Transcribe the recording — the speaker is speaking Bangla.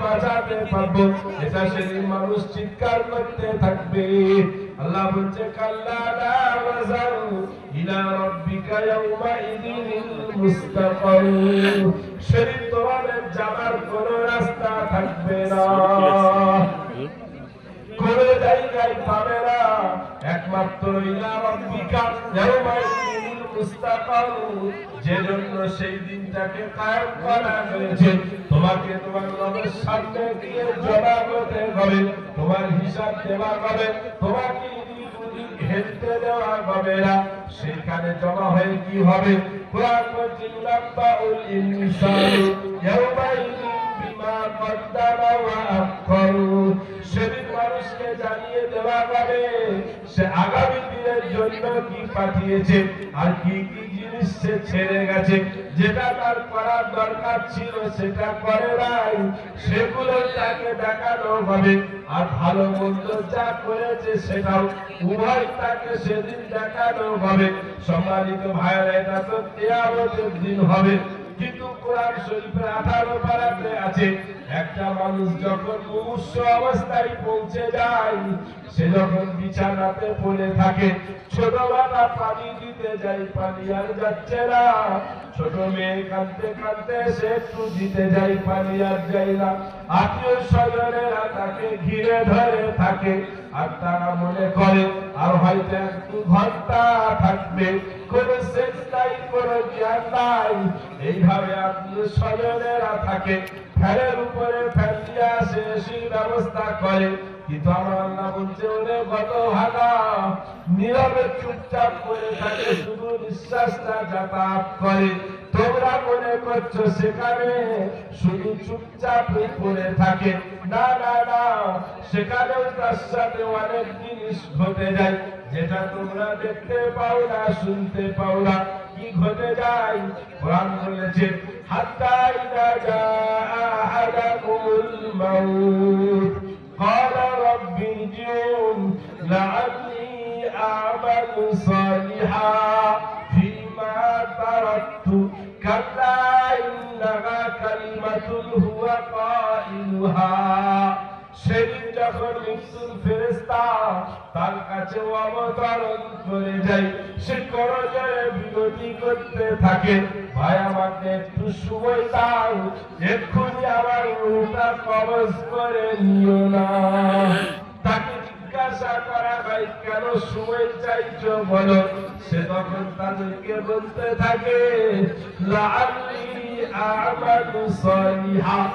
বাঁচাতে পারবো, এটা সেই মানুষ চিৎকার করতে থাকবে। আল্লাহ বলছে কাল্লা লা ওয়াজার ইলা রাব্বিকা ইয়াউমা ইদিনিল মুস্তাকার, সেদিন তোমাদের যাবার কোনো রাস্তা থাকবে না, কোনো জায়গায় পাবে না, একমাত্র ইলা রাব্বিকা ইয়াউমা ইদিনিল মুস্তাকার, যে জন্য সেই দিনটাকে কায়েম করা হয়েছে। তোমাকে তোমার রবের সামনে গিয়ে জবাব দিতে হবে, তোমার হিসাব দেওয়া হবে, তোমাকে হেলতে দেওয়া হবে না। সেখানে জমা হয়ে কি হবে? কুরআন বলছে ইউনাব্বাউল ইনসানু ইয়াউমাইযিন বিমা কদ্দামা ওয়া আখখারু, সেদিন মানুষকে জানিয়ে দেওয়া হবে সে আগামী দিনের জন্য কি পাঠিয়েছে আর কি কি জিনিস সে ছেড়ে গেছে, যেটা তার করার দরকার ছিল সেটা করে নাই, সেগুলো তাকে দেখানো হবে। আর ভালো মন্দ যা করেছে সেটাও উভয় তাকে সেদিন দেখানো হবে। সম্মানিত ভাইয়েরা, এটা তো কিয়ামতের দিন হবে। কিন্তু কোরআন শরীফের 18 পারাতে আছে, একটা মানুষ যখন মুমূর্ষু অবস্থায় পৌঁছে যায়, সে যখন বিছানাতে পড়ে থাকে, ছোটবেলা পানি দিতে যাই, পানি আর যাচ্ছে না, ছোট মেয়ে কাঁদতে কাঁদতে সে একটু দিতে যাই, পানি আর যায় না, আত্মীয় স্বজনেরা তাকে ঘিরে ধরে থাকে, আর তারা মনে করে আর হয়তো একটু ঘন্টা থাকবে, কোনো চেষ্টাই কোনো জ্ঞান নাই। এইভাবে আত্মীয় স্বজনেরা থাকে, ফ্যানের উপরে ফ্যান দিয়ে আসে, এসির ব্যবস্থা করে। কিন্তু আমার আল্লাহ বলছে ওরে কত ভাগা, নীরবে চুপচাপ করে থাকে, শুধু নিঃশ্বাসটা যাতায়াত করে। তোমরা মনে করছো সেখানে শুধু চুপচাপ পড়ে থাকে, না না না, সেখানেও তার সাথে অনেক জিনিস ঘটে যায়, যেটা তোমরা দেখতে পাও না, শুনতে পাও না। কি ঘটে যায়? কোরআন বলেছে হাত্তা ইযা জাআ আহাদাকুমুল মাউত ক্বালা রাব্বি ইরজিউন লাআল্লি আ'মালু সালিহান ফীমা তারাকতু কাল্লা ইন্নাহা কালিমাতুন হুয়া কাইলুহা। সেদিন যখন মৃত্যুর ফেরেশতা তার কাছে অবতরণ করে যায়, সে করজোড়ে বিনতি করতে থাকে, ভাই আমাকে একটু সময় দাও, এক্ষুনি আমার রূহটা কবজ করে নিও না। তাকে জিজ্ঞাসা করা হয় কেন সময় চাইছো বলো, সে তখন তাদেরকে বলতে থাকে লাআল্লি আ'মালু সালিহান।